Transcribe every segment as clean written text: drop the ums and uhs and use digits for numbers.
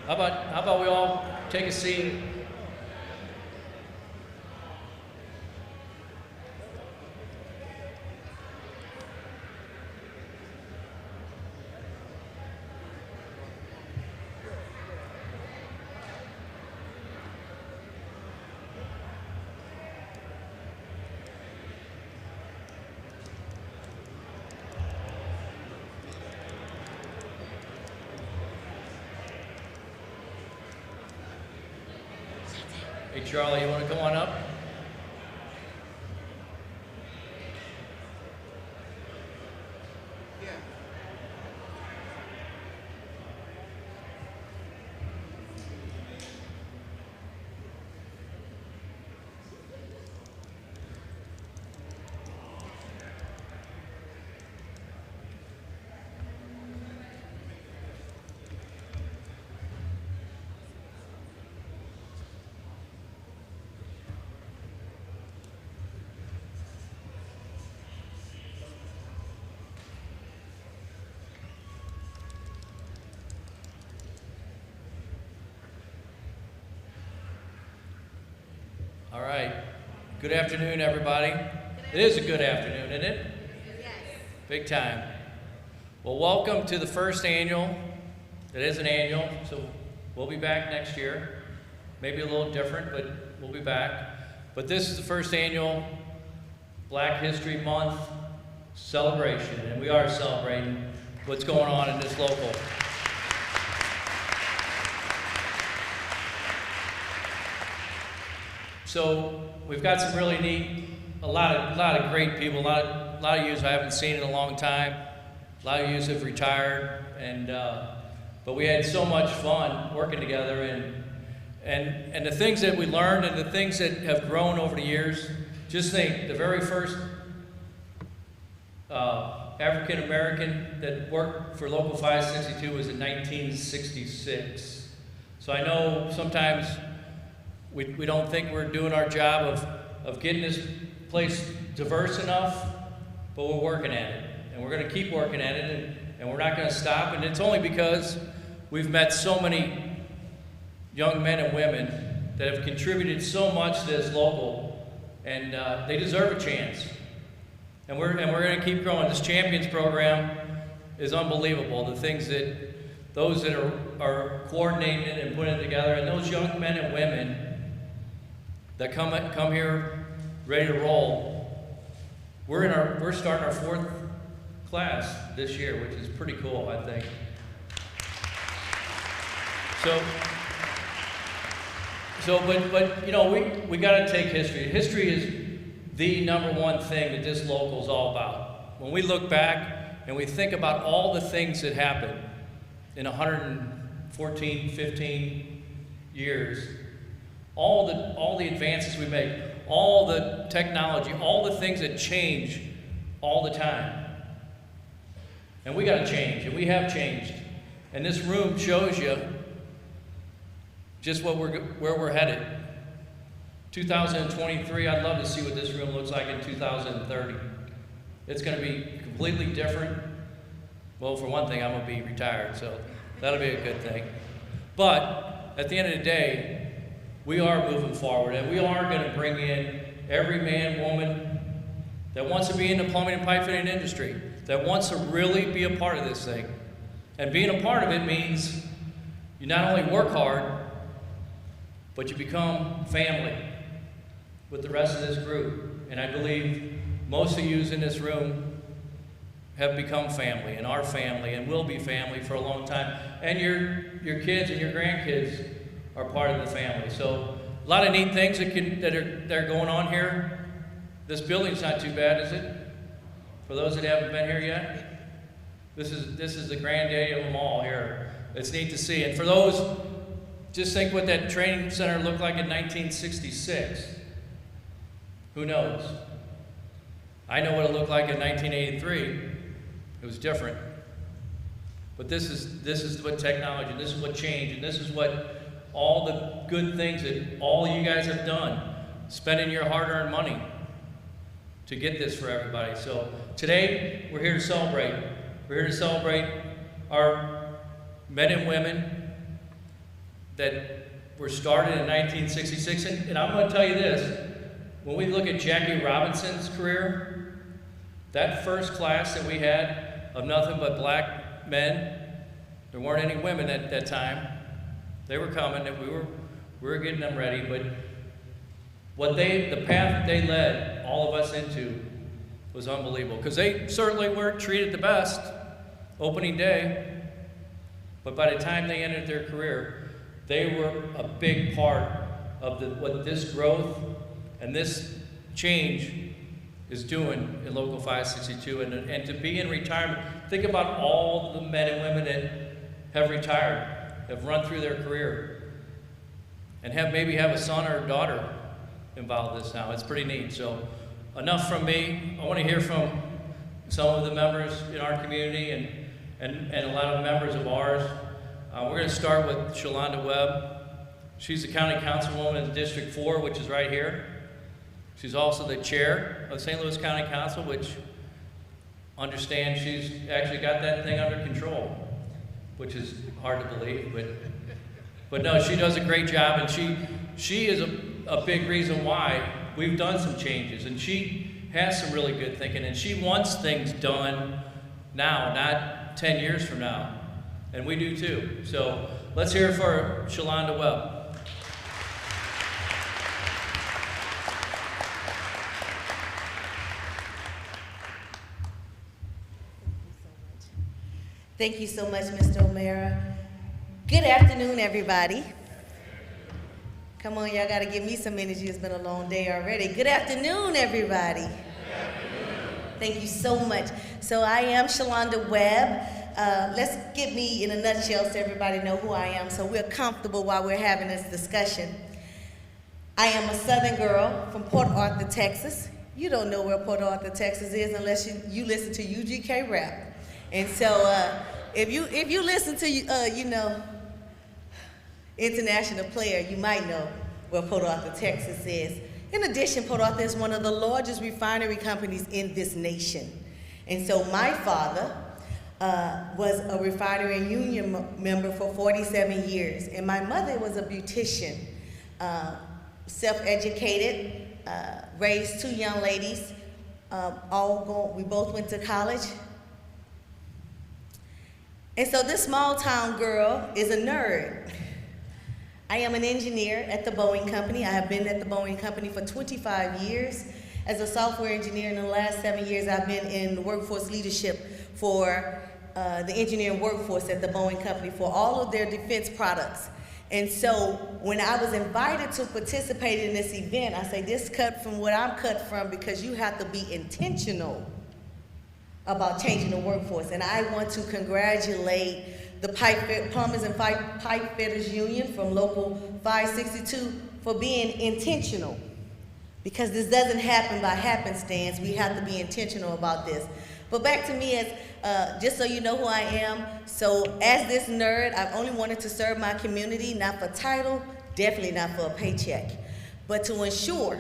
How about we all take a seat? Hey, Charlie, you want to come on up? All right. Good afternoon, everybody. It is a good afternoon, isn't it? Yes. Big time. Well, welcome to the first annual. It is an annual, so we'll be back next year. Maybe a little different, but we'll be back. But this is the first annual Black History Month celebration, and we are celebrating what's going on in this local. So we've got some really neat, a lot of great people, a lot of yous I haven't seen in a long time. A lot of yous have retired, and but we had so much fun working together, and the things that we learned and the things that have grown over the years. Just think, the very first African American that worked for Local 562 was in 1966. So I know sometimes we don't think we're doing our job of getting this place diverse enough, but we're working at it. And we're going to keep working at it, and we're not going to stop. And it's only because we've met so many young men and women that have contributed so much to this local, and they deserve a chance. And we're going to keep growing. This Champions program is unbelievable. The things that those that are coordinating it and putting it together, and those young men and women that come here ready to roll. We're starting our 4th class this year, which is pretty cool, I think. But you know, we got to take history. History is the #1 thing that this local is all about. When we look back and we think about all the things that happened in 114, 15 years, all the advances we make, all the technology, all the things that change all the time. And we got to change, and we have changed. And this room shows you just where we're headed. 2023, I'd love to see what this room looks like in 2030. It's going to be completely different. Well, for one thing, I'm going to be retired, so that'll be a good thing. But at the end of the day, we are moving forward, and we are going to bring in every man, woman that wants to be in the plumbing and pipe fitting industry, that wants to really be a part of this thing. And being a part of it means you not only work hard, but you become family with the rest of this group. And I believe most of you in this room have become family, and are family, and will be family for a long time. And your kids and your grandkids are part of the family. So a lot of neat things that are going on here. This building's not too bad, is it? For those that haven't been here yet, this is the granddaddy of them all here. It's neat to see. And for those, just think what that training center looked like in 1966. Who knows? I know what it looked like in 1983. It was different. But this is what technology, this is what changed, and this is what all the good things that all you guys have done, spending your hard-earned money to get this for everybody. So today, we're here to celebrate. We're here to celebrate our men and women that were started in 1966. And I'm going to tell you this, when we look at Jackie Robinson's career, that first class that we had of nothing but black men, there weren't any women at that time. They were coming, and we were getting them ready, but the path that they led all of us into was unbelievable, because they certainly weren't treated the best opening day, but by the time they ended their career, they were a big part of what this growth and this change is doing in Local 562. And to be in retirement, think about all the men and women that have retired, have run through their career, and maybe have a son or a daughter involved in this now. It's pretty neat. So enough from me. I want to hear from some of the members in our community and a lot of members of ours. We're going to start with Shalonda Webb. She's the county councilwoman in District 4, which is right here. She's also the chair of St. Louis County Council, which understands she's actually got that thing under control, which is hard to believe, but no, she does a great job, and she is a big reason why we've done some changes, and she has some really good thinking, and she wants things done now, not 10 years from now, and we do too. So let's hear it for Shalonda Webb. Thank you so much, Mr. O'Mara. Good afternoon, everybody. Come on, y'all gotta give me some energy. It's been a long day already. Good afternoon, everybody. Good afternoon. Thank you so much. So I am Shalonda Webb. Let's get me in a nutshell so everybody know who I am, so we're comfortable while we're having this discussion. I am a Southern girl from Port Arthur, Texas. You don't know where Port Arthur, Texas is unless you listen to UGK rap. And so if you listen to international player, you might know where Port Arthur, Texas is. In addition, Port Arthur is one of the largest refinery companies in this nation. And so my father was a refinery and union member for 47 years. And my mother was a beautician, self-educated, raised two young ladies, we both went to college. And so this small town girl is a nerd. I am an engineer at the Boeing Company. I have been at the Boeing Company for 25 years. As a software engineer, in the last 7 years, I've been in workforce leadership for the engineering workforce at the Boeing Company for all of their defense products. And so when I was invited to participate in this event, I say this cut from what I'm cut from, because you have to be intentional about changing the workforce. And I want to congratulate the Plumbers and Pipefitters Union from Local 562 for being intentional, because this doesn't happen by happenstance. We have to be intentional about this. But back to me, as just so you know who I am, so as this nerd, I've only wanted to serve my community, not for title, definitely not for a paycheck, but to ensure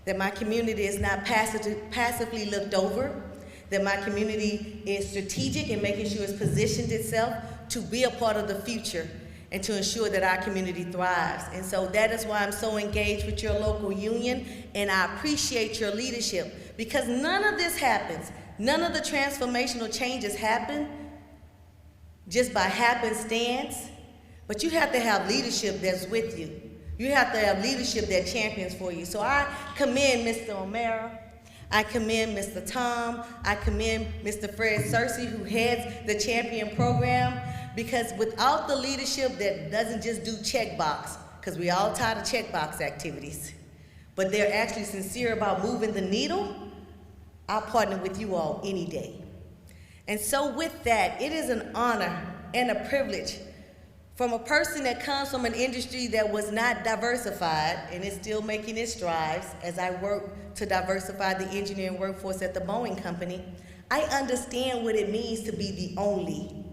that my community is not passively looked over, that my community is strategic in making sure it's positioned itself to be a part of the future and to ensure that our community thrives. And so that is why I'm so engaged with your local union, and I appreciate your leadership, because none of this happens, none of the transformational changes happen just by happenstance, but you have to have leadership that's with you. You have to have leadership that champions for you. So I commend Mr. O'Mara, I commend Mr. Tom, I commend Mr. Fred Searcy, who heads the Champion program, because without the leadership that doesn't just do checkbox, because we all tired of checkbox activities, but they're actually sincere about moving the needle, I'll partner with you all any day. And so with that, it is an honor and a privilege from a person that comes from an industry that was not diversified and is still making its strides as I work to diversify the engineering workforce at the Boeing Company. I understand what it means to be the only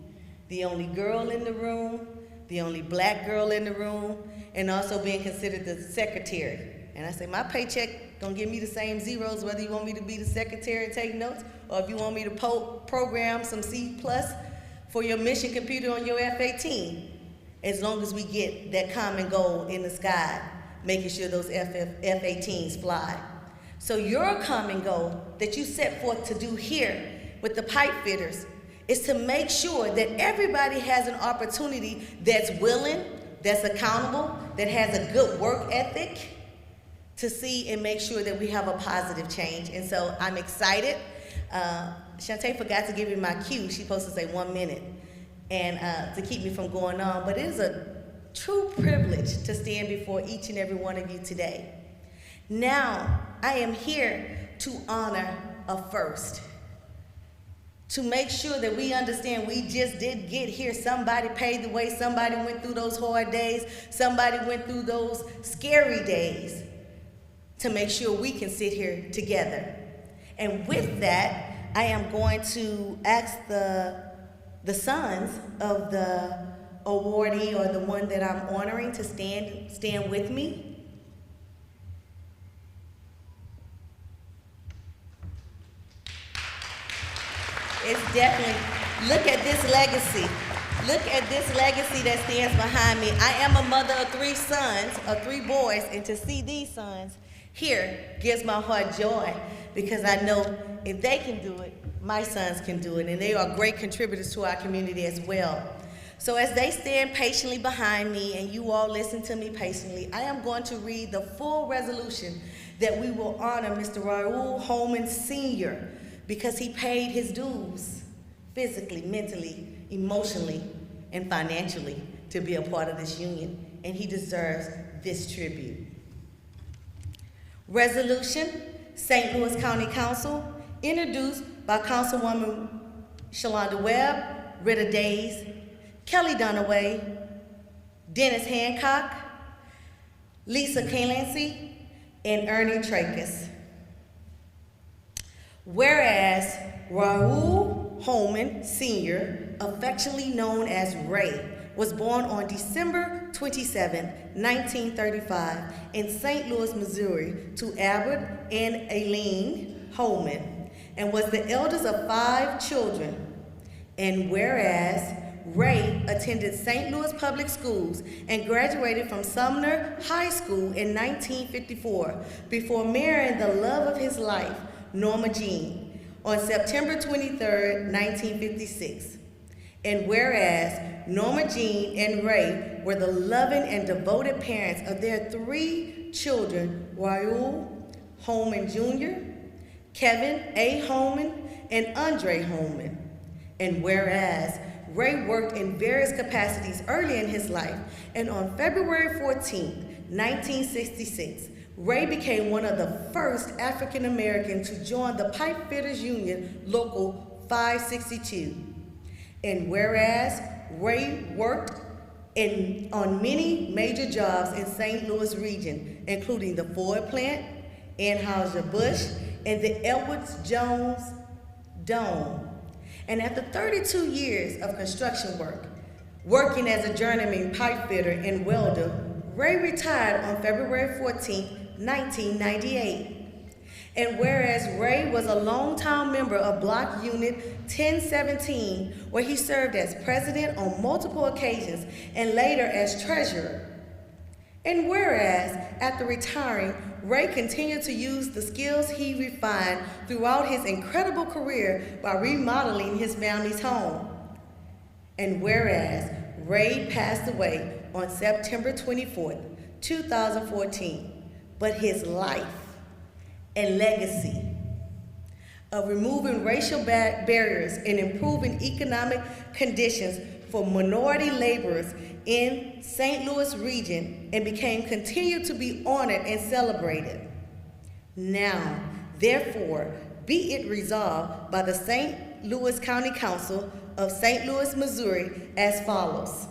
girl in the room, the only black girl in the room, and also being considered the secretary. And I say, my paycheck gonna give me the same zeros whether you want me to be the secretary and take notes, or if you want me to program some C+ for your mission computer on your F-18. as long as we get that common goal in the sky, making sure those F-18s fly. So your common goal that you set forth to do here with the pipe fitters is to make sure that everybody has an opportunity that's willing, that's accountable, that has a good work ethic to see and make sure that we have a positive change. And so I'm excited. Shantae forgot to give me my cue. She's supposed to say 1 minute and to keep me from going on. But it is a true privilege to stand before each and every one of you today. Now, I am here to honor a first. To make sure that we understand we just did get here. Somebody paved the way, somebody went through those hard days, somebody went through those scary days to make sure we can sit here together. And with that, I am going to ask the sons of the awardee or the one that I'm honoring to stand with me. It's definitely, look at this legacy. Look at this legacy that stands behind me. I am a mother of 3 sons, of 3 boys, and to see these sons here gives my heart joy because I know if they can do it, my sons can do it, and they are great contributors to our community as well. So as they stand patiently behind me and you all listen to me patiently, I am going to read the full resolution that we will honor Mr. Raul Holman Sr., because he paid his dues physically, mentally, emotionally, and financially to be a part of this union, and he deserves this tribute. Resolution, St. Louis County Council, introduced by Councilwoman Shalonda Webb, Rita Days, Kelly Dunaway, Dennis Hancock, Lisa Kalency, and Ernie Tracus. Whereas Raul Holman Sr., affectionately known as Ray, was born on December 27, 1935 in St. Louis, Missouri, to Albert and Aileen Holman, and was the eldest of 5 children. And whereas Ray attended St. Louis Public Schools and graduated from Sumner High School in 1954 before marrying the love of his life, Norma Jean, on September 23, 1956. And whereas Norma Jean and Ray were the loving and devoted parents of their 3 children, Raul Holman Jr., Kevin A. Holman, and Andre Holman. And whereas Ray worked in various capacities early in his life, and on February 14, 1966, Ray became one of the first African Americans to join the Pipefitters Union Local 562. And whereas Ray worked on many major jobs in St. Louis region, including the Ford plant, Anheuser-Busch, and the Edwards Jones Dome. And after 32 years of construction work, working as a journeyman pipe fitter and welder, Ray retired on February 14, 1998. And whereas Ray was a longtime member of Block Unit 1017, where he served as president on multiple occasions and later as treasurer. And whereas, after retiring, Ray continued to use the skills he refined throughout his incredible career by remodeling his family's home. And whereas, Ray passed away on September 24th, 2014, but his life and legacy of removing racial barriers and improving economic conditions for minority laborers in St. Louis region and continued to be honored and celebrated. Now, therefore, be it resolved by the St. Louis County Council of St. Louis, Missouri as follows.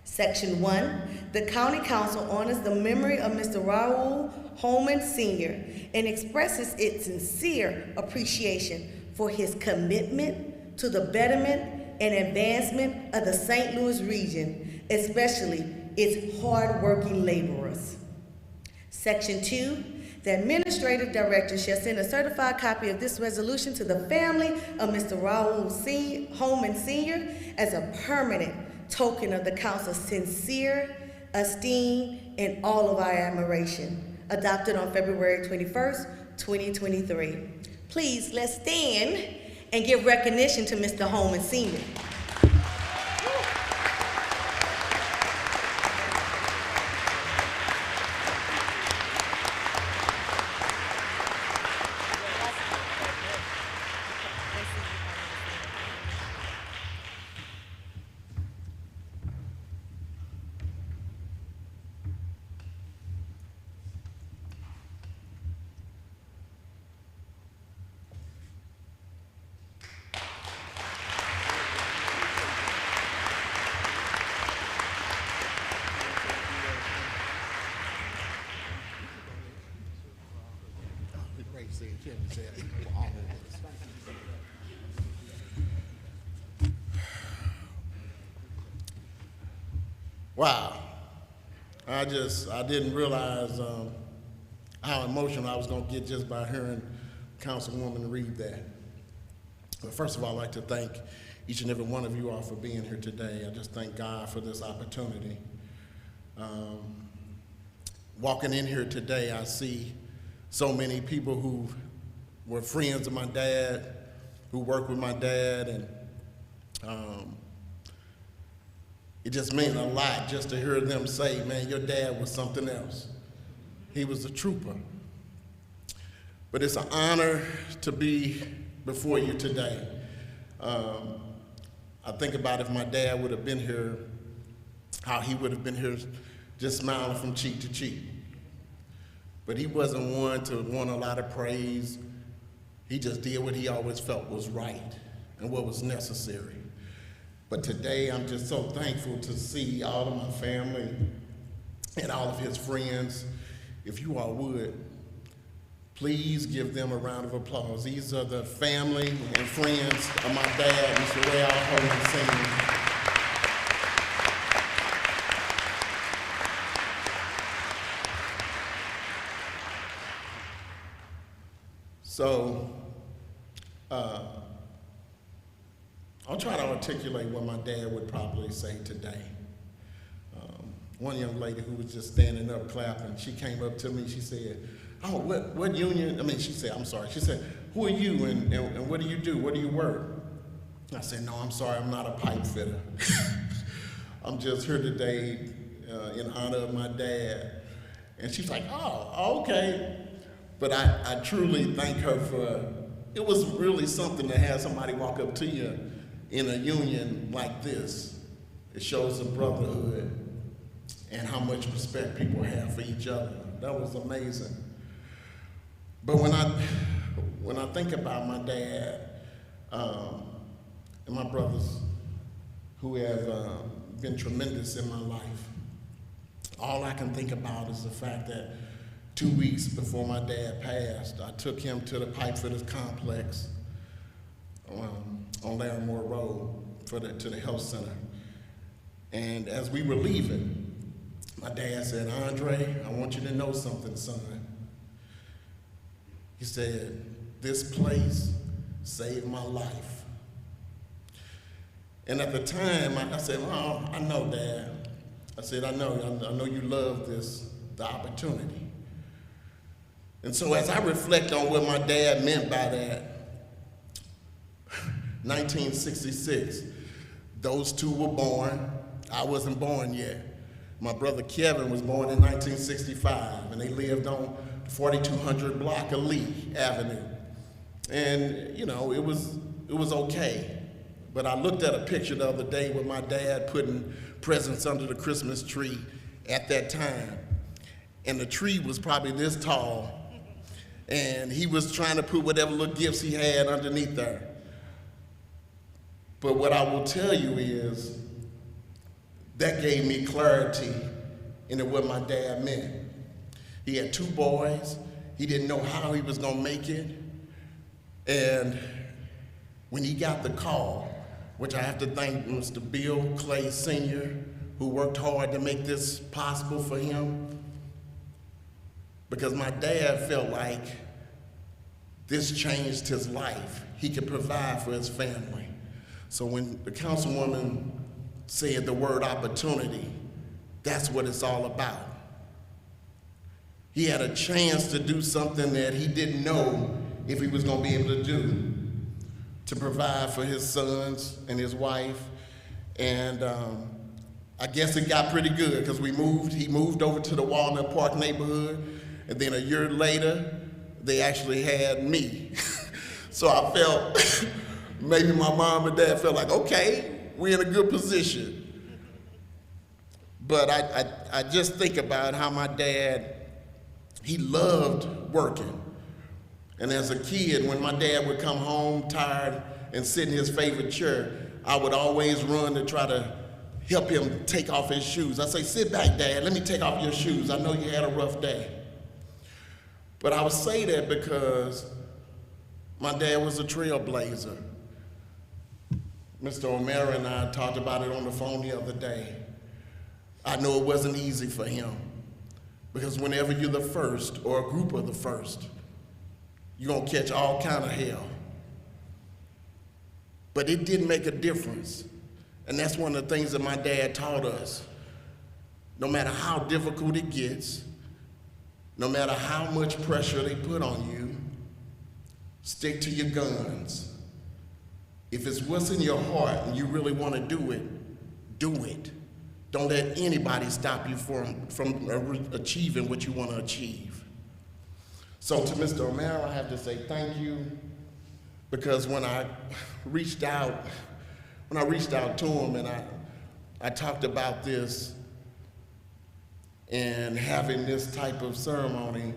Section 1, the County Council honors the memory of Mr. Raul Holman Sr. and expresses its sincere appreciation for his commitment to the betterment and advancement of the St. Louis region, especially its hard-working laborers. Section 2, the Administrative Director shall send a certified copy of this resolution to the family of Mr. Raul Holman Sr. as a permanent token of the council's sincere esteem and all of our admiration, adopted on February 21st, 2023. Please, let's stand and give recognition to Mr. Holman Sr. Wow. I didn't realize how emotional I was going to get just by hearing Councilwoman read that. But first of all, I'd like to thank each and every one of you all for being here today. I just thank God for this opportunity. Walking in here today, I see so many people who were friends of my dad, who worked with my dad, and it just meant a lot just to hear them say, man, your dad was something else. He was a trooper. But it's an honor to be before you today. I think about if my dad would have been here, how he would have been here just smiling from cheek to cheek. But he wasn't one to want a lot of praise. He just did what he always felt was right and what was necessary. But today, I'm just so thankful to see all of my family and all of his friends. If you all would, please give them a round of applause. These are the family and friends of my dad, Mr. Ray Holman Sr. So, I'll try to articulate what my dad would probably say today. One young lady who was just standing up clapping, she came up to me, she said, oh, what union, she said, who are you and what do you do, where do you work? I said, no, I'm sorry, I'm not a pipe fitter. I'm just here today in honor of my dad. And she's like, oh, okay. But I truly thank her for, it was really something to have somebody walk up to you in a union like this. It shows the brotherhood and how much respect people have for each other. That was amazing. But when I think about my dad and my brothers who have been tremendous in my life, all I can think about is the fact that 2 weeks before my dad passed, I took him to the Pipefitters complex on Larimore Road to the health center. And as we were leaving, my dad said, Andre, I want you to know something, son. He said, this place saved my life. And at the time, I said, oh, I know, Dad. I said, I know you love the opportunity. And so as I reflect on what my dad meant by that, 1966, those two were born. I wasn't born yet. My brother Kevin was born in 1965, and they lived on 4200 block of Lee Avenue. And, you know, it was okay. But I looked at a picture the other day with my dad putting presents under the Christmas tree at that time. And the tree was probably this tall, and he was trying to put whatever little gifts he had underneath there. But what I will tell you is, that gave me clarity into what my dad meant. He had two boys. He didn't know how he was gonna make it. And when he got the call, which I have to thank Mr. Bill Clay Sr., who worked hard to make this possible for him, because my dad felt like this changed his life. He could provide for his family. So when the councilwoman said the word opportunity. That's what it's all about. He had a chance to do something that he didn't know if he was going to be able to do, to provide for his sons and his wife. And I guess it got pretty good because he moved over to the Walnut Park neighborhood, and then a year later, they actually had me. So I felt, maybe my mom and dad felt like, okay, we're in a good position. But I just think about how my dad, he loved working. And as a kid, when my dad would come home tired and sit in his favorite chair, I would always run to try to help him take off his shoes. I'd say, sit back, Dad, let me take off your shoes. I know you had a rough day. But I would say that because my dad was a trailblazer. Mr. O'Mara and I talked about it on the phone the other day. I know it wasn't easy for him because whenever you're the first or a group of the first, you're gonna catch all kind of hell. But it didn't make a difference. And that's one of the things that my dad taught us. No matter how difficult it gets, no matter how much pressure they put on you, stick to your guns. If it's what's in your heart and you really want to do it, do it. Don't let anybody stop you from achieving what you want to achieve. So to Mr. O'Mara, I have to say thank you, because when I reached out to him and I talked about this and having this type of ceremony,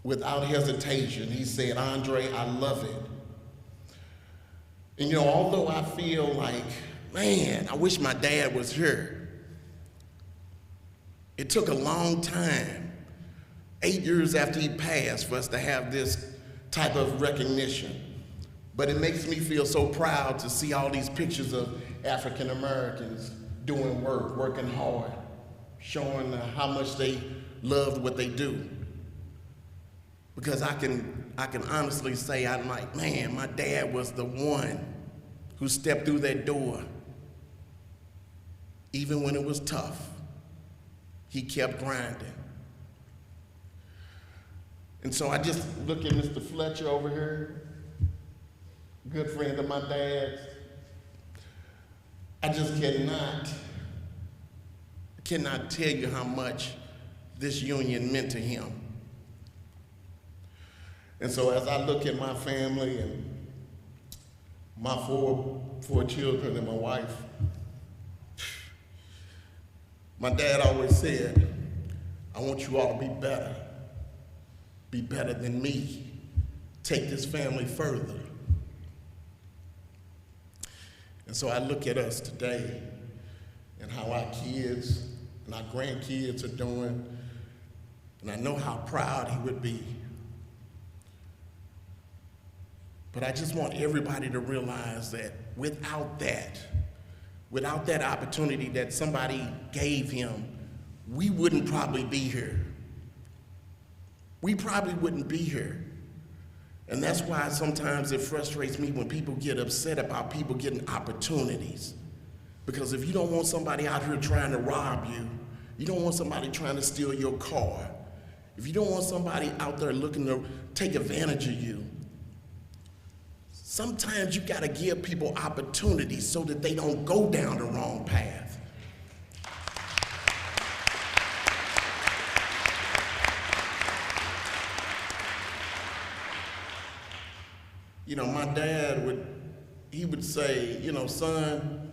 without hesitation, he said, Andre, I love it. And although I feel like, man, I wish my dad was here, it took a long time, 8 years after he passed, for us to have this type of recognition. But it makes me feel so proud to see all these pictures of African Americans doing work, working hard, showing how much they loved what they do. Because I can honestly say, I'm like, man, my dad was the one who stepped through that door. Even when it was tough, he kept grinding. And so I just look at Mr. Fletcher over here, good friend of my dad's. I just cannot tell you how much this union meant to him. And so as I look at my family and my four children and my wife, my dad always said, I want you all to be better than me, take this family further. And so I look at us today and how our kids and our grandkids are doing, and I know how proud he would be. But I just want everybody to realize that without that opportunity that somebody gave him, we wouldn't probably be here. We probably wouldn't be here. And that's why sometimes it frustrates me when people get upset about people getting opportunities. Because if you don't want somebody out here trying to rob you, you don't want somebody trying to steal your car, if you don't want somebody out there looking to take advantage of you, sometimes you gotta give people opportunities so that they don't go down the wrong path. My dad would say, son,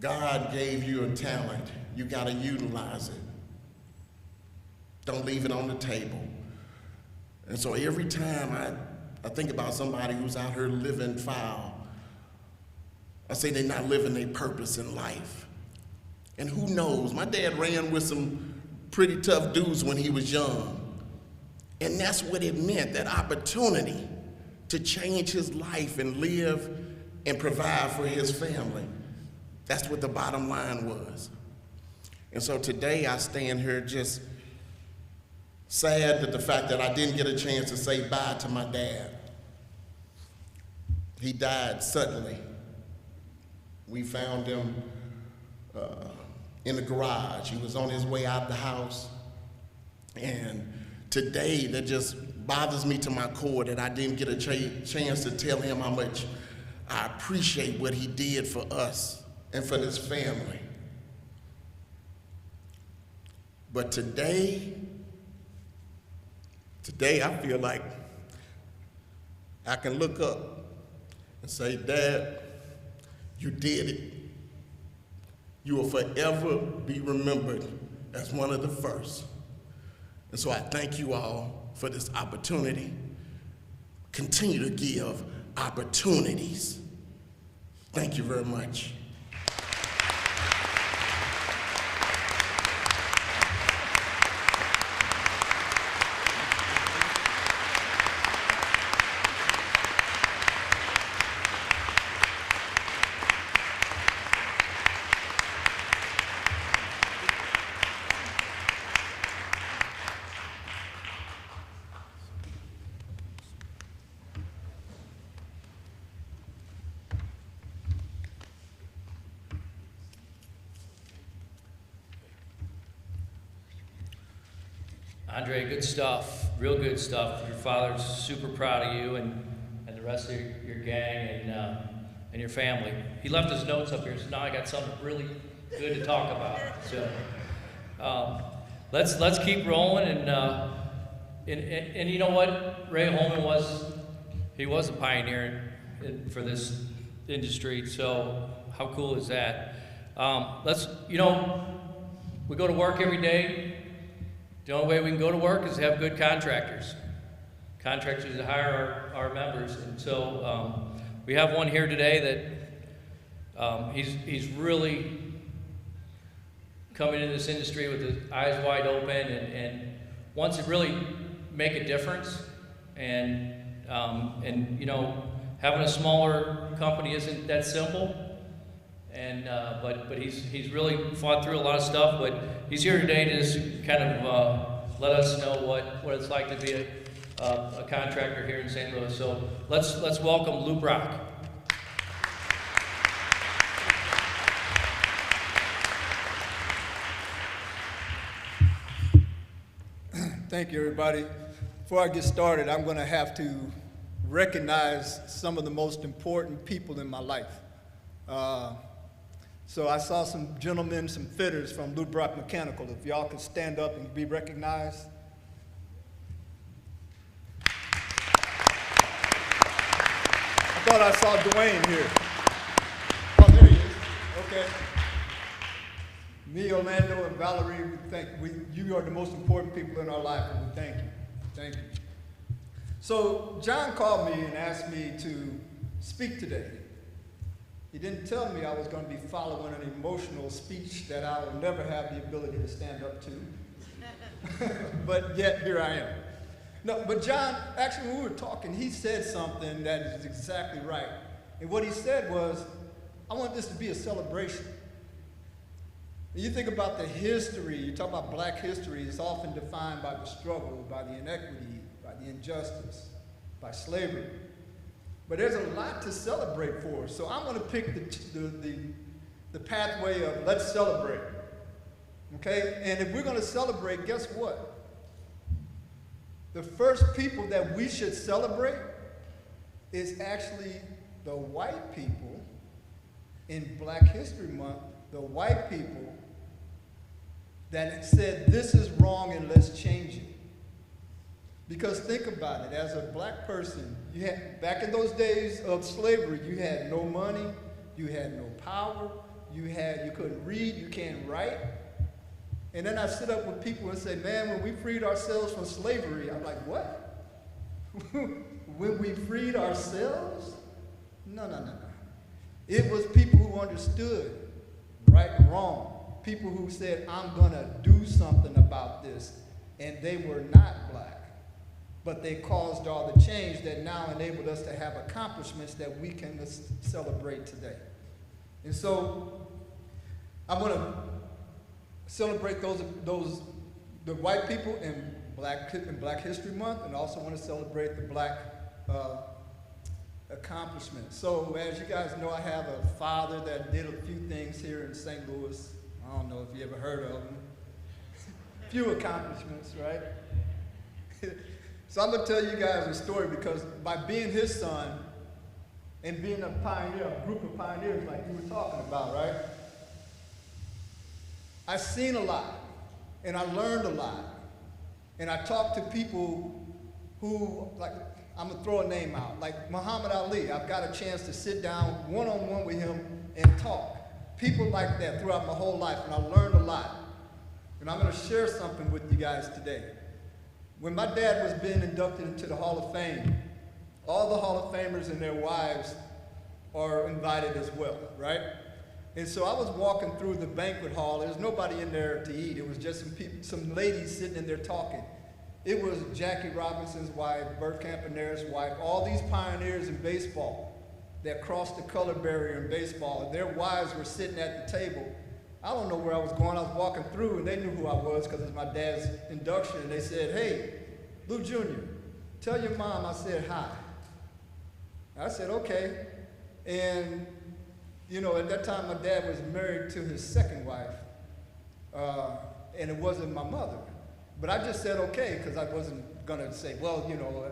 God gave you a talent. You gotta utilize it. Don't leave it on the table. And so every time I think about somebody who's out here living foul, I say they're not living their purpose in life. And who knows, my dad ran with some pretty tough dudes when he was young. And that's what it meant, that opportunity to change his life and live and provide for his family. That's what the bottom line was. And so today I stand here just sad at the fact that I didn't get a chance to say bye to my dad. He died suddenly. We found him in the garage. He was on his way out the house. And today, that just bothers me to my core that I didn't get a chance to tell him how much I appreciate what he did for us and for this family. But today I feel like I can look up and say, Dad, you did it. You will forever be remembered as one of the first. And so I thank you all for this opportunity. Continue to give opportunities. Thank you very much. Andre, good stuff, real good stuff. Your father's super proud of you and the rest of your gang and your family. He left his notes up here, so now I got something really good to talk about. So let's keep rolling, and you know what? Ray Holman was a pioneer for this industry. So how cool is that? We go to work every day. The only way we can go to work is to have good contractors. Contractors to hire our members. And so we have one here today that he's really coming into this industry with his eyes wide open and wants to really make a difference. And having a smaller company isn't that simple. And but he's really fought through a lot of stuff. But he's here today to just kind of let us know what it's like to be a contractor here in St. Louis. So let's welcome Lou Brock. Thank you, everybody. Before I get started, I'm going to have to recognize some of the most important people in my life. So I saw some gentlemen, some fitters from Lou Brock Mechanical. If y'all could stand up and be recognized. I thought I saw Dwayne here. Oh, there he is. Okay. Me, Orlando, and Valerie, you are the most important people in our life, and we thank you. Thank you. So John called me and asked me to speak today. He didn't tell me I was going to be following an emotional speech that I will never have the ability to stand up to. But yet, here I am. No, but John, actually, when we were talking, he said something that is exactly right. And what he said was, I want this to be a celebration. And you think about the history, you talk about black history, it's often defined by the struggle, by the inequity, by the injustice, by slavery. But there's a lot to celebrate for. So I'm going to pick the pathway of let's celebrate. Okay? And if we're going to celebrate, guess what? The first people that we should celebrate is actually the white people in Black History Month, the white people that said this is wrong and let's change it. Because think about it, as a black person, back in those days of slavery, you had no money, you had no power, you couldn't read, you can't write. And then I sit up with people and say, man, when we freed ourselves from slavery, I'm like, what? When we freed ourselves? No. It was people who understood right and wrong. People who said, I'm gonna do something about this. And they were not black. But they caused all the change that now enabled us to have accomplishments that we can celebrate today. And so I want to celebrate the white people in Black History Month, and also want to celebrate the black accomplishments. So as you guys know, I have a father that did a few things here in St. Louis. I don't know if you ever heard of him. Few accomplishments, right? So I'm gonna tell you guys a story because by being his son and being a pioneer, a group of pioneers like you were talking about, right? I've seen a lot and I learned a lot. And I talked to people who, like, I'm gonna throw a name out, like Muhammad Ali. I've got a chance to sit down one-on-one with him and talk. People like that throughout my whole life, and I learned a lot. And I'm gonna share something with you guys today. When my dad was being inducted into the Hall of Fame, all the Hall of Famers and their wives are invited as well, right? And so I was walking through the banquet hall. There was nobody in there to eat. It was just some people, some ladies sitting in there talking. It was Jackie Robinson's wife, Bert Campaneris' wife, all these pioneers in baseball that crossed the color barrier in baseball, and their wives were sitting at the table. I don't know where I was going. I was walking through, and they knew who I was because it was my dad's induction, and they said, "Hey, Lou Jr., tell your mom I said hi." I said, "Okay." And, you know, at that time, my dad was married to his second wife, and it wasn't my mother. But I just said okay, because I wasn't going to say, well, you know,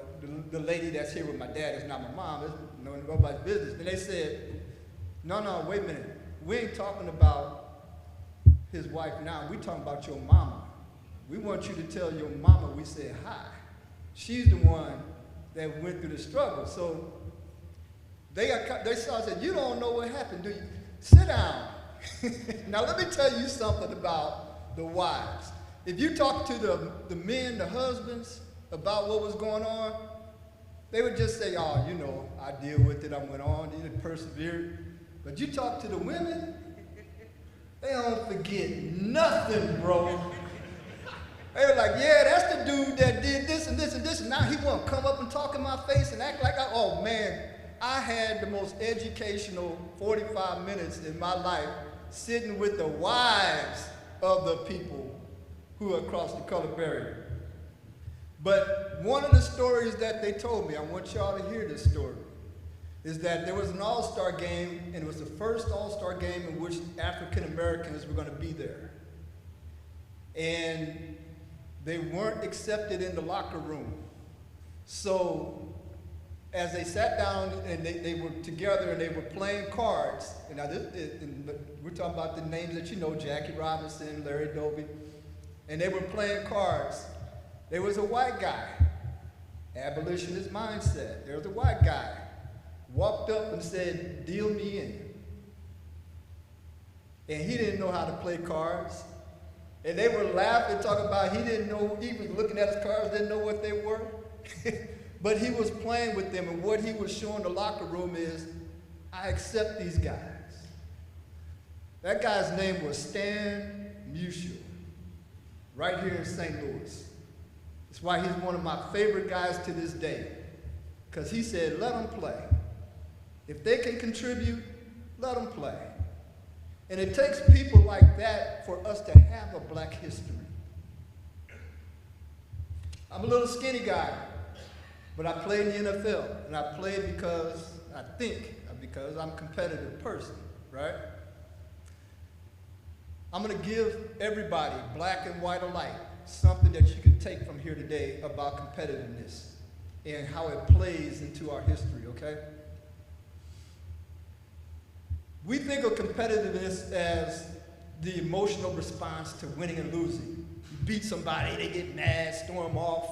the lady that's here with my dad is not my mom. It's nobody's business. And they said, no, wait a minute. We ain't talking about his wife now. We talking about your mama. We want you to tell your mama we said hi. She's the one that went through the struggle. So they saw and said, "You don't know what happened, do you? Sit down." Now let me tell you something about the wives. If you talk to the men, the husbands, about what was going on, they would just say, "Oh, you know, I deal with it, I went on, you persevered." But you talk to the women, they don't forget nothing, bro. They were like, "Yeah, that's the dude that did this and this and this, and now he won't come up and talk in my face and act like oh man, I had the most educational 45 minutes in my life sitting with the wives of the people who across the color barrier." But one of the stories that they told me, I want y'all to hear this story, is that there was an all-star game, and it was the first all-star game in which African Americans were going to be there. And they weren't accepted in the locker room. So as they sat down and they were together and they were playing cards, and now we're talking about the names that you know, Jackie Robinson, Larry Doby, and they were playing cards. There was a white guy, abolitionist mindset. There was a white guy, walked up and said, "Deal me in." And he didn't know how to play cards. And they were laughing, talking about he didn't know, he was looking at his cards, didn't know what they were. But he was playing with them, and what he was showing the locker room is, "I accept these guys." That guy's name was Stan Musial, right here in St. Louis. That's why he's one of my favorite guys to this day, because he said, "Let them play. If they can contribute, let them play." And it takes people like that for us to have a black history. I'm a little skinny guy, but I played in the NFL, and I played because I'm a competitive person, right? I'm gonna give everybody, black and white alike, something that you can take from here today about competitiveness and how it plays into our history, okay? We think of competitiveness as the emotional response to winning and losing. You beat somebody, they get mad, storm off.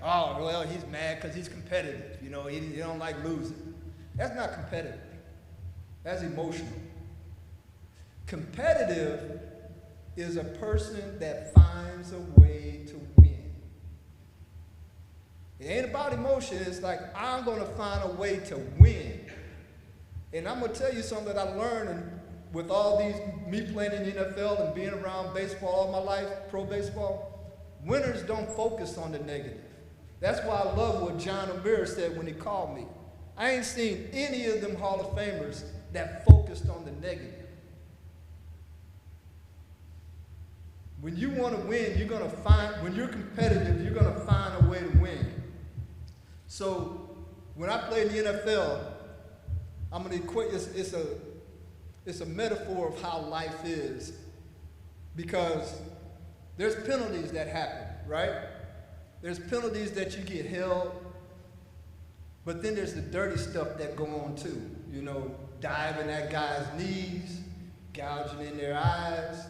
"Oh, well, he's mad because he's competitive. You know, he don't like losing." That's not competitive. That's emotional. Competitive is a person that finds a way to win. It ain't about emotion. It's like, I'm going to find a way to win. And I'm going to tell you something that I learned with all these, me playing in the NFL and being around baseball all my life, pro baseball. Winners don't focus on the negative. That's why I love what John O'Meara said when he called me. I ain't seen any of them Hall of Famers that focused on the negative. When you want to win, when you're competitive, you're going to find a way to win. So when I played in the NFL, I'm going to equate, it's a metaphor of how life is, because there's penalties that happen, right? There's penalties that you get held, but then there's the dirty stuff that go on too. You know, diving at guys' knees, gouging in their eyes,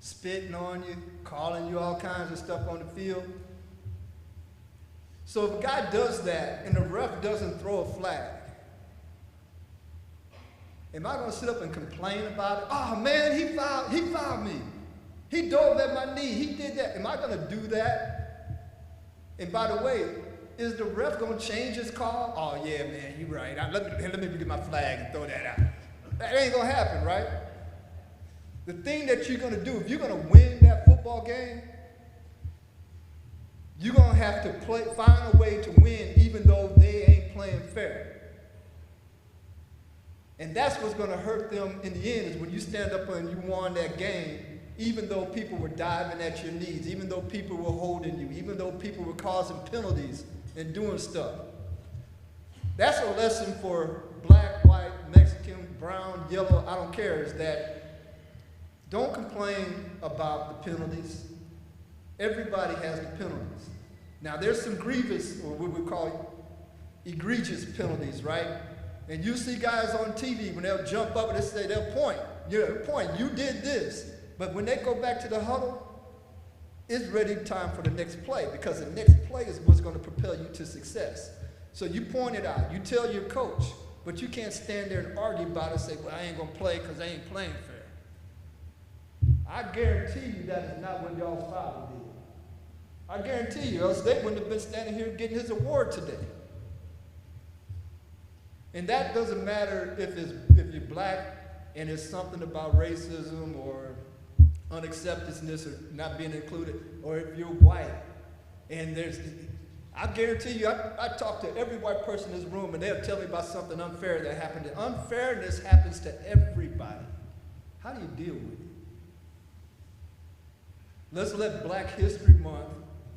spitting on you, calling you all kinds of stuff on the field. So if a guy does that and the ref doesn't throw a flag, am I going to sit up and complain about it? Oh man, he fouled me. He dove at my knee. He did that. Am I going to do that? And by the way, is the ref going to change his call? Oh yeah, man, you're right. Let me get my flag and throw that out. That ain't going to happen, right? The thing that you're going to do, if you're going to win that football game, you're going to have to find a way to win even though they ain't playing fair. And that's what's going to hurt them in the end, is when you stand up and you won that game, even though people were diving at your knees, even though people were holding you, even though people were causing penalties and doing stuff. That's a lesson for black, white, Mexican, brown, yellow, I don't care, is that don't complain about the penalties. Everybody has the penalties. Now there's some grievous, or what we call egregious penalties, right? And you see guys on TV when they'll jump up and they'll point. You did this. But when they go back to the huddle, it's ready time for the next play, because the next play is what's going to propel you to success. So you point it out, you tell your coach, but you can't stand there and argue about it and say, well, I ain't going to play because I ain't playing fair. I guarantee you that is not what y'all's father did. I guarantee you, else they wouldn't have been standing here getting his award today. And that doesn't matter if you're black and it's something about racism or unacceptance or not being included, or if you're white and I guarantee you, I talk to every white person in this room and they'll tell me about something unfair that happened. And unfairness happens to everybody. How do you deal with it? Let's let Black History Month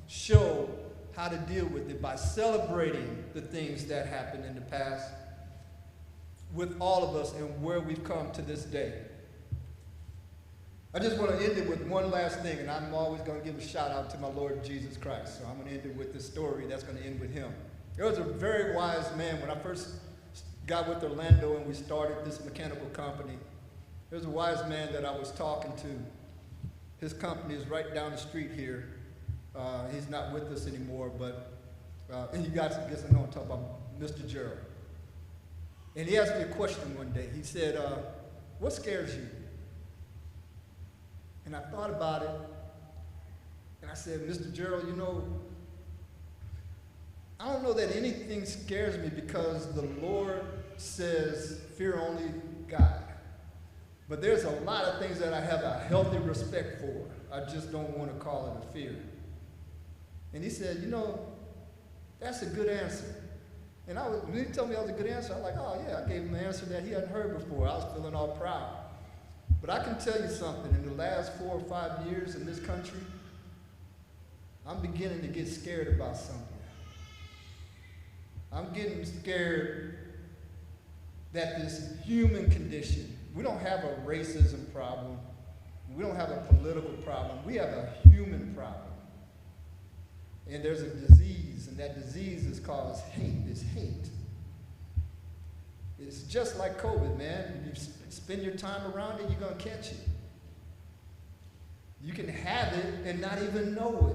show how to deal with it by celebrating the things that happened in the past with all of us and where we've come to this day. I just want to end it with one last thing, and I'm always going to give a shout out to my Lord Jesus Christ. So I'm going to end it with this story that's going to end with him. There was a very wise man. When I first got with Orlando and we started this mechanical company, there was a wise man that I was talking to. His company is right down the street here. He's not with us anymore, but and you guys guess I know I'm talking about Mr. Gerald. And he asked me a question one day. He said, what scares you? And I thought about it, and I said, Mr. Gerald, you know, I don't know that anything scares me, because the Lord says, fear only God. But there's a lot of things that I have a healthy respect for. I just don't want to call it a fear. And he said, you know, that's a good answer. And when he told me that was a good answer, I was like, oh yeah, I gave him an answer that he hadn't heard before. I was feeling all proud. But I can tell you something, in the last 4 or 5 years in this country, I'm beginning to get scared about something. I'm getting scared that this human condition, we don't have a racism problem, we don't have a political problem, we have a human problem. And there's a disease, and that disease is called hate. It's hate. It's just like COVID, man. If you spend your time around it, you're going to catch it. You can have it and not even know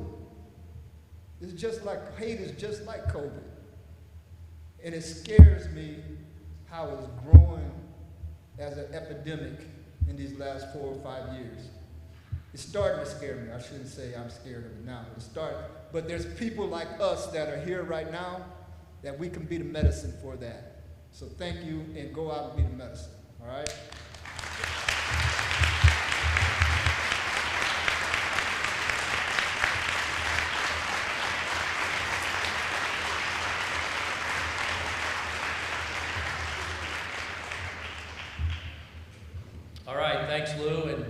it. It's just like, hate is just like COVID. And it scares me how it's growing as an epidemic in these last 4 or 5 years. It's starting to scare me. I shouldn't say I'm scared of it now. It's starting. But there's people like us that are here right now that we can be the medicine for that. So thank you, and go out and be the medicine, all right? All right, thanks, Lou, and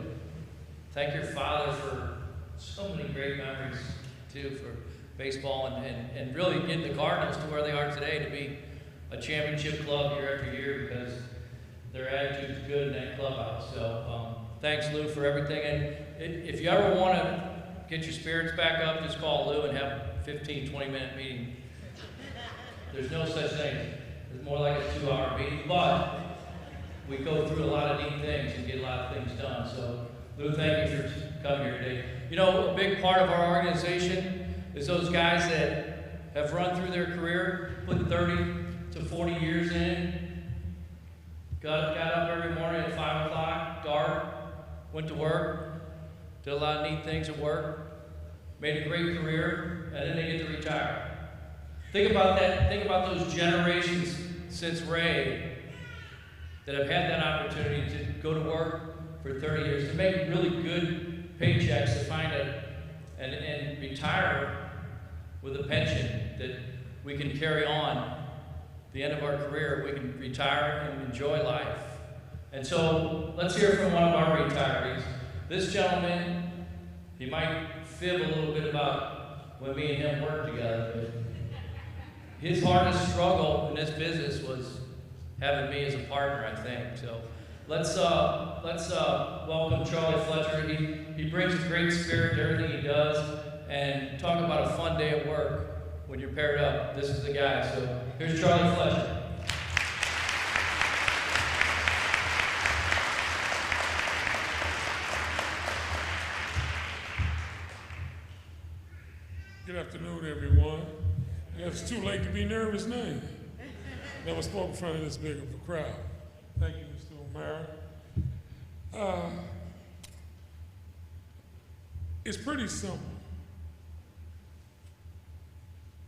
thank your father for so many great memories, too, for baseball and really getting the Cardinals to where they are today, to be a championship club year after year because their attitude's good in that clubhouse. So thanks, Lou, for everything. And if you ever want to get your spirits back up, just call Lou and have a 15, 20-minute meeting. There's no such thing. It's more like a 2-hour meeting, but we go through a lot of neat things and get a lot of things done. So, Lou, thank you for coming here today. You know, a big part of our organization is those guys that have run through their career, put 30 to 40 years in, got up every morning at 5 o'clock, dark, went to work, did a lot of neat things at work, made a great career, and then they get to retire. Think about that. Think about those generations since Ray that have had that opportunity to go to work for 30 years, to make really good paychecks, to find and retire with a pension that we can carry on the end of our career. We can retire and enjoy life. And so let's hear from one of our retirees. This gentleman, he might fib a little bit about when me and him worked together, but his hardest struggle in this business was having me as a partner, I think. So let's welcome Charlie Fletcher. He brings a great spirit to everything he does, and talk about a fun day at work when you're paired up. This is the guy. So here's Charlie Fletcher. Good afternoon, everyone. It's too late to be nervous now. Never spoke in front of this big of a crowd. Thank you, Mr. O'Mara. It's pretty simple.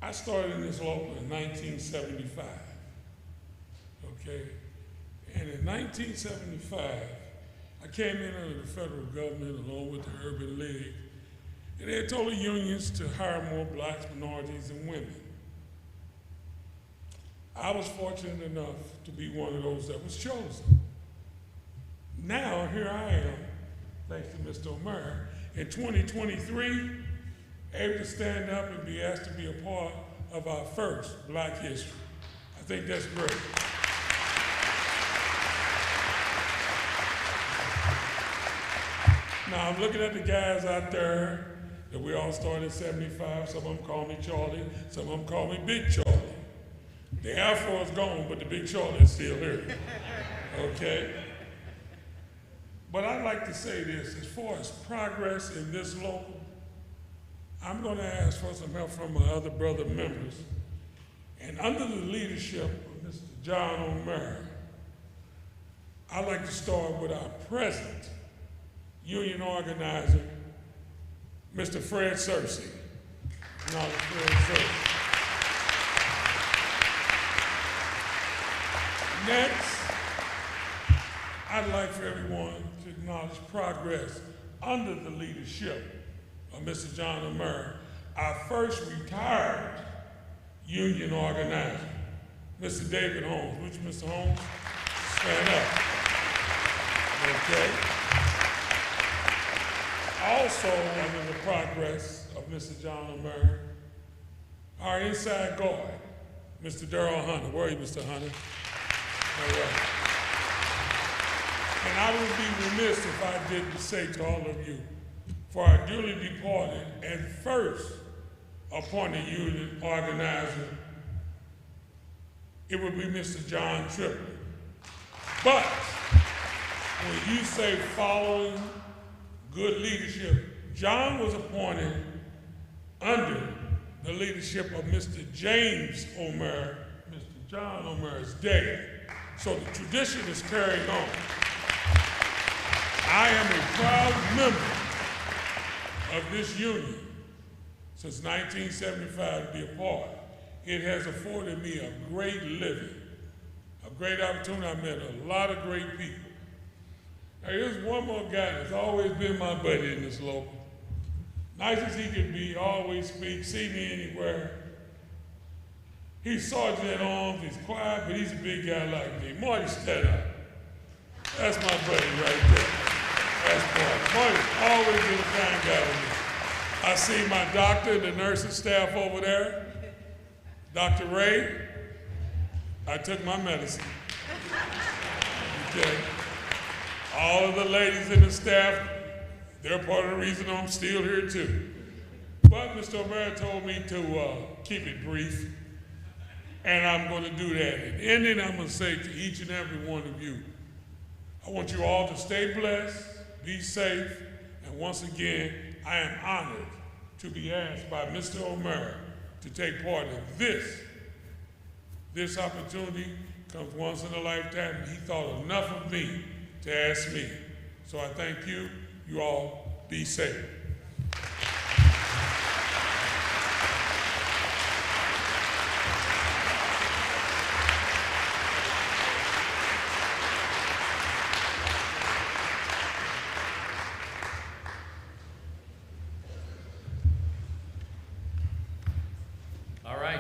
I started in this local in 1975, okay? And in 1975, I came in under the federal government along with the Urban League, and they had told the unions to hire more blacks, minorities, and women. I was fortunate enough to be one of those that was chosen. Now, here I am, thanks to Mr. O'Mara, in 2023, able to stand up and be asked to be a part of our first Black History. I think that's great. Now, I'm looking at the guys out there that we all started in 75. Some of them call me Charlie, some of them call me Big Charlie. The Afro is gone, but the Big Charlie is still here, okay? But I'd like to say this, as far as progress in this local, I'm gonna ask for some help from my other brother members. And under the leadership of Mr. John O'Mara, I'd like to start with our present union organizer, Mr. Fred Searcy. Fred Searcy. Next, I'd like for everyone to acknowledge progress under the leadership of Mr. John O'Mara, our first retired union organizer, Mr. David Holmes. Would you, Mr. Holmes? Stand up. Okay. Also, under the progress of Mr. John O'Mara, our inside guard, Mr. Darrell Hunter. Where are you, Mr. Hunter? All right. And I would be remiss if I didn't say to all of you, for our duly departed and first appointed union organizer, it would be Mr. John Triplett. But when you say following good leadership, John was appointed under the leadership of Mr. James O'Mara, Mr. John O'Mara's dad. So the tradition is carried on. I am a proud member of this union since 1975 to be a part. It has afforded me a great living, a great opportunity. I met a lot of great people. Now here's one more guy that's always been my buddy in this local. Nice as he can be, always speak, see me anywhere. He's sergeant at arms, he's quiet, but he's a big guy like me. Marty, stand up. That's my buddy right there. That's Marty. Marty's always been a kind guy to me. I see my doctor and the nursing staff over there, Dr. Ray. I took my medicine. Okay. All of the ladies in the staff, they're part of the reason I'm still here too. But Mr. O'Mara told me to keep it brief, and I'm going to do that. In ending, I'm going to say to each and every one of you, I want you all to stay blessed, be safe, and once again, I am honored to be asked by Mr. O'Mara to take part in this. This opportunity comes once in a lifetime, and he thought enough of me to ask me. So I thank you. You all be safe.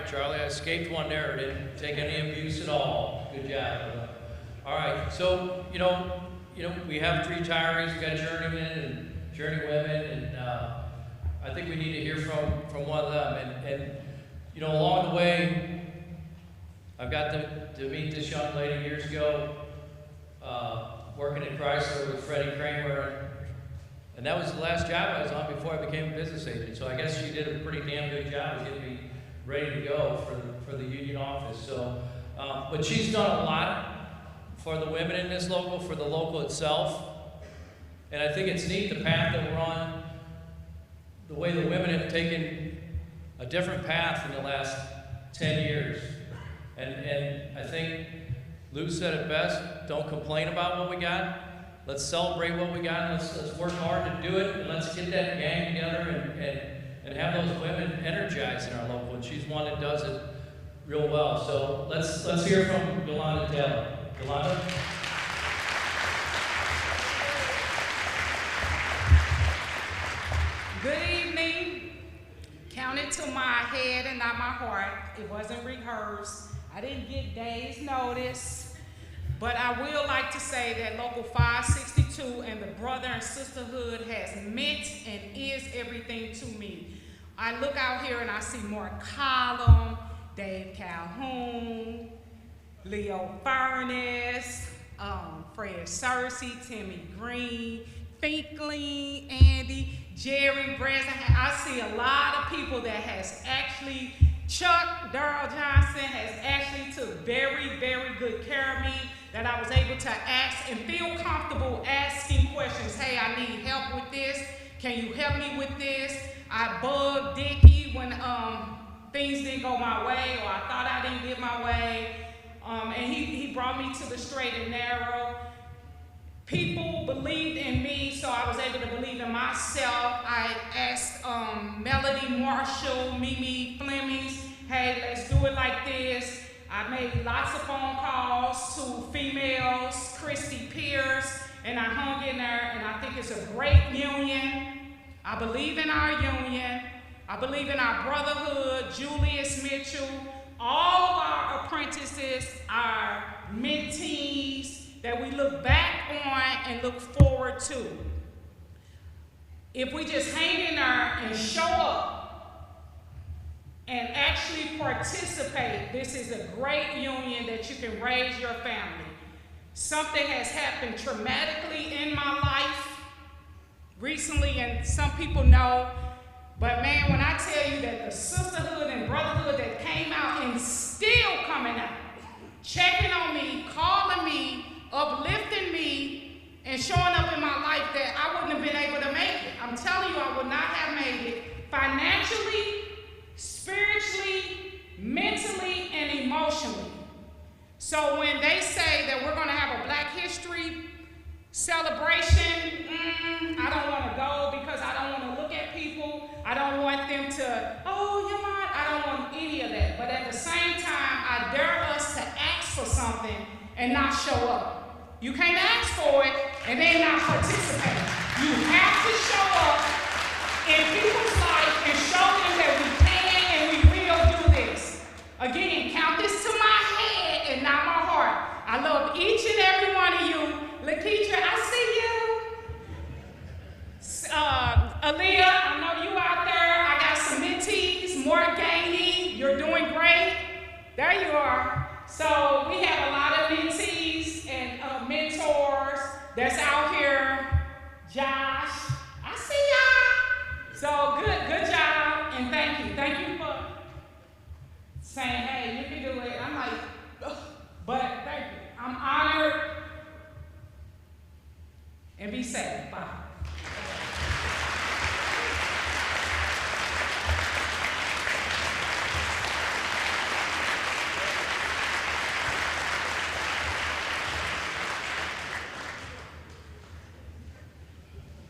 Charlie, I escaped one there. Didn't take any abuse at all. Good job. All right, so you know, we have three retirees. We got journeymen and journeywomen, and I think we need to hear from one of them. And you know, along the way, I've got to meet this young lady years ago, working at Chrysler with Freddie Kramer, and that was the last job I was on before I became a business agent. So I guess she did a pretty damn good job of getting me ready to go for the union office. So, but she's done a lot for the women in this local, for the local itself. And I think it's neat, the path that we're on, the way the women have taken a different path in the last 10 years. And I think Lou said it best, don't complain about what we got. Let's celebrate what we got, and let's work hard to do it, and let's get that gang together and have those women energized in our local, and she's one that does it real well. So let's hear from Yolanda Taylor. Yolanda? Good evening. Count it to my head and not my heart. It wasn't rehearsed. I didn't get days notice. But I will like to say that Local 562 and the brother and sisterhood has meant and is everything to me. I look out here and I see Mark Collum, Dave Calhoun, Leo Furness, Fred Searcy, Timmy Green, Finkley, Andy, Jerry Branson. I see a lot of people that has actually, Chuck Darrell Johnson has actually took very, very good care of me, that I was able to ask and feel comfortable asking questions. Hey, I need help with this. Can you help me with this? I bugged Dickie when things didn't go my way, or I thought I didn't get my way. And he brought me to the straight and narrow. People believed in me, so I was able to believe in myself. I asked Melody Marshall, Mimi Flemings, hey, let's do it like this. I made lots of phone calls to females, Christy Pierce, and I hung in there, and I think it's a great union. I believe in our union. I believe in our brotherhood, Julius Mitchell, all of our apprentices, our mentees that we look back on and look forward to. If we just hang in there and show up and actually participate, this is a great union that you can raise your family. Something has happened traumatically in my life recently, and some people know, but man, when I tell you that the sisterhood and brotherhood that came out and still coming out, checking on me, calling me, uplifting me, and showing up in my life, that I wouldn't have been able to make it. I'm telling you, I would not have made it financially, spiritually, mentally, and emotionally. So when they say that we're gonna have a Black History celebration, I don't wanna go because I don't wanna look at people. I don't want them to, oh, you're not, I don't want any of that. But at the same time, I dare us to ask for something and not show up. You can't ask for it and then not participate. You have to show up in people's life and show them that we can and we will do this. Again, count this to my head and not my heart. I love each and every one of you. Lakeisha, I see you. Aaliyah, I know you out there. I got some mentees. Mark Gainey, you're doing great. There you are. So that's out here. Josh, I see y'all. So good job, and thank you. Thank you for saying, hey, you can do it. I'm like, ugh, but thank you. I'm honored, and be safe. Bye.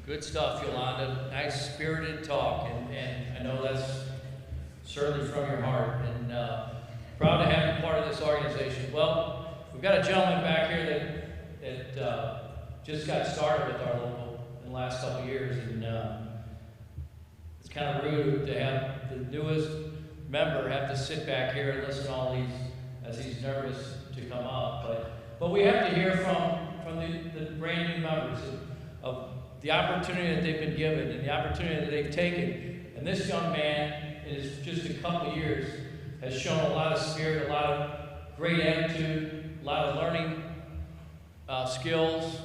Good stuff, Yolanda. Nice spirited talk, and I know that's certainly from your heart, and proud to have you part of this organization. Well, we've got a gentleman back here that just got started with our local in the last couple of years, and it's kind of rude to have the newest member have to sit back here and listen to all these as he's nervous to come up. But we have to hear from the brand new members of the opportunity that they've been given and the opportunity that they've taken. And this young man, in just a couple of years, has shown a lot of spirit, a lot of great attitude, a lot of learning skills,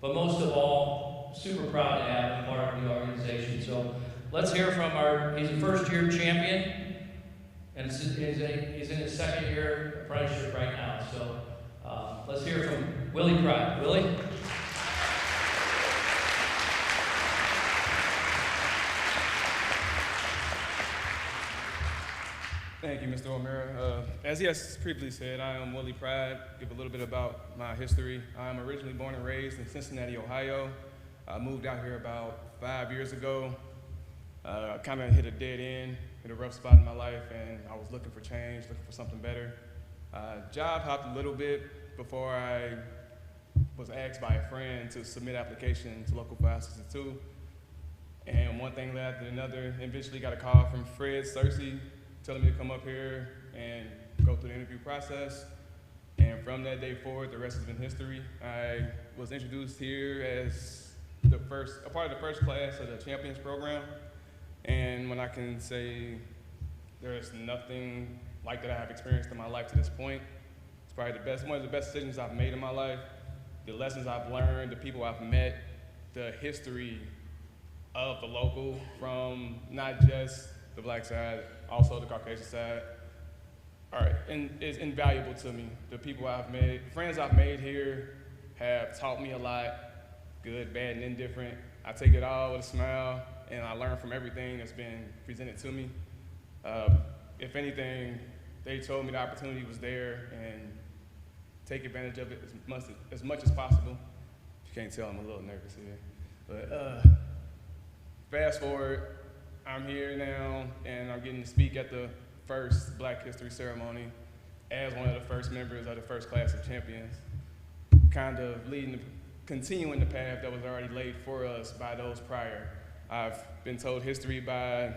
but most of all, super proud to have him part of the organization. So let's hear from he's a first-year champion, and he's in his second-year apprenticeship right now. So let's hear from Willie Pride. Willie? Thank you, Mr. O'Meara. As he has previously said, I am Willie Pride. Give a little bit about my history. I'm originally born and raised in Cincinnati, Ohio. I moved out here about 5 years ago. Kind of hit a dead end, hit a rough spot in my life, and I was looking for change, looking for something better. Job hopped a little bit before I was asked by a friend to submit application to Local 562. And one thing led to another. Eventually got a call from Fred Searcy telling me to come up here and go through the interview process. And from that day forward, the rest has been history. I was introduced here as a part of the first class of the Champions program. And when I can say there's nothing like that I have experienced in my life to this point, it's probably one of the best decisions I've made in my life. The lessons I've learned, the people I've met, the history of the local, from not just the black side, also the Caucasian side, and is invaluable to me. The people I've made, friends I've made here have taught me a lot, good, bad, and indifferent. I take it all with a smile, and I learn from everything that's been presented to me. If anything, they told me the opportunity was there, and take advantage of it as much as possible. If you can't tell, I'm a little nervous here. But fast forward, I'm here now, and I'm getting to speak at the first Black History ceremony as one of the first members of the first class of champions, kind of continuing the path that was already laid for us by those prior. I've been told history by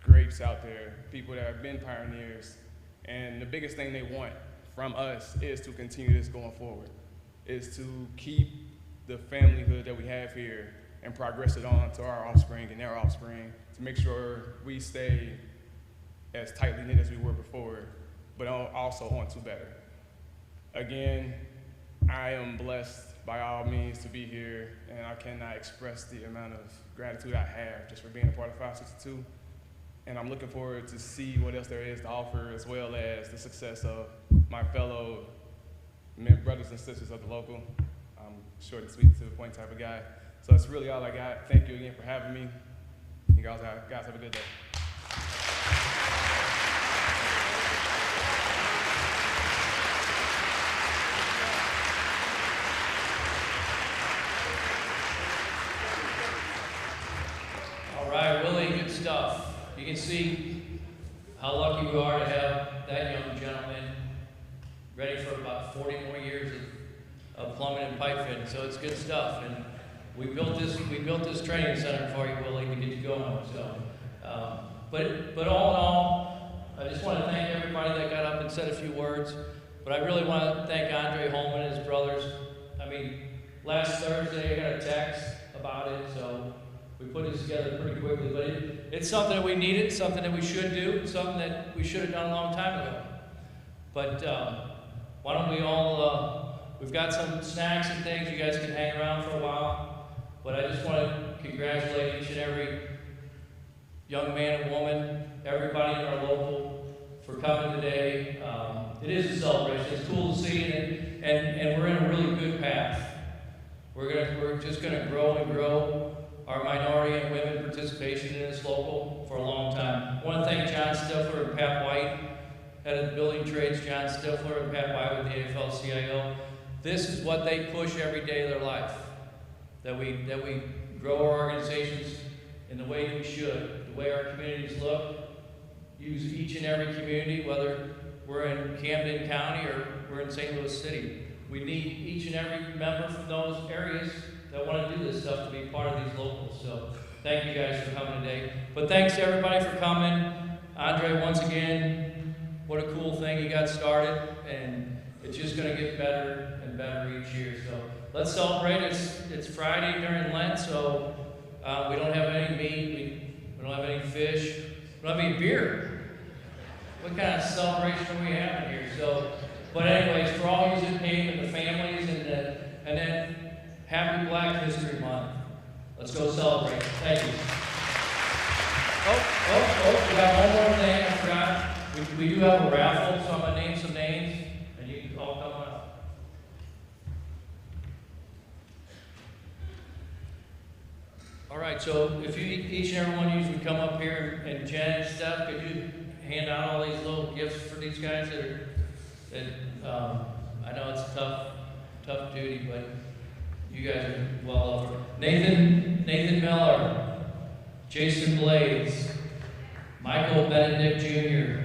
greats out there, people that have been pioneers, and the biggest thing they want from us is to continue this going forward, is to keep the familyhood that we have here and progress it on to our offspring and their offspring to make sure we stay as tightly knit as we were before, but also want to better. Again, I am blessed by all means to be here, and I cannot express the amount of gratitude I have just for being a part of 562. And I'm looking forward to see what else there is to offer, as well as the success of my fellow brothers and sisters of the local. I'm short and sweet to the point type of guy. So that's really all I got. Thank you again for having me. You guys have a good day. All right, Willie, good stuff. You can see how lucky we are to have that young gentleman ready for about 40 more years of plumbing and pipe fitting. So it's good stuff. And we built this training center for you, Willie, to get you going. So, but all in all, I just want to thank everybody that got up and said a few words. But I really want to thank Andre Holman and his brothers. I mean, last Thursday I got a text about it, so we put this together pretty quickly. But it's something that we needed, something that we should do, something that we should have done a long time ago. But why don't we all we've got some snacks and things. You guys can hang around for a while. But I just want to congratulate each and every young man and woman, everybody in our local for coming today. It is a celebration. It's cool to see it, and we're in a really good path. We're just gonna grow and grow our minority and women participation in this local for a long time. I want to thank John Stifler and Pat White, head of the building trades, John Stifler and Pat White with the AFL-CIO. This is what they push every day of their life, that we grow our organizations in the way we should, the way our communities look. Use each and every community, whether we're in Camden County or we're in St. Louis City. We need each and every member from those areas that want to do this stuff to be part of these locals. So thank you guys for coming today. But thanks to everybody for coming. Andre, once again, what a cool thing you got started, and it's just going to get better and better each year. So let's celebrate. It's Friday during Lent, so we don't have any meat, we don't have any fish, we don't have any beer. What kind of celebration are we having here? So, but anyways, for all you that came and the families and then happy Black History Month. Let's go celebrate. Thank you. We got one more thing I forgot. We do have a raffle, so I'm gonna name some names and you can all come on up. All right, so if each and every one of you would come up here, and Jen and Steph, could you hand out all these little gifts for these guys I know it's tough duty, but you guys are well over. Nathan Miller, Jason Blades, Michael Benedict Jr.,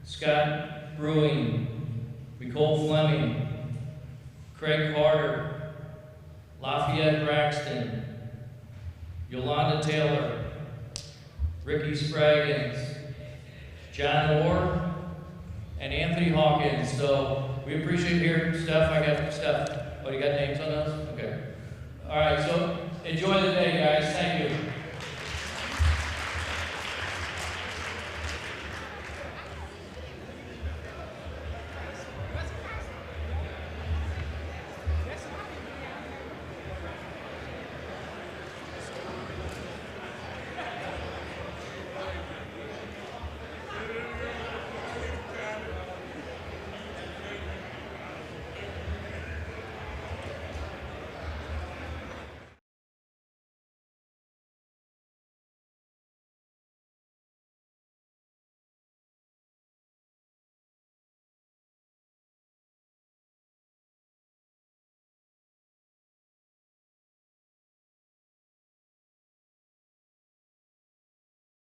Scott Brewing, Nicole Fleming, Craig Carter, Lafayette Braxton, Yolanda Taylor, Ricky Spraggins, John Orr, and Anthony Hawkins. So we appreciate hearing Steph. I got Steph. Oh, you got names on those? Okay. All right, so enjoy the day, guys. Thank you.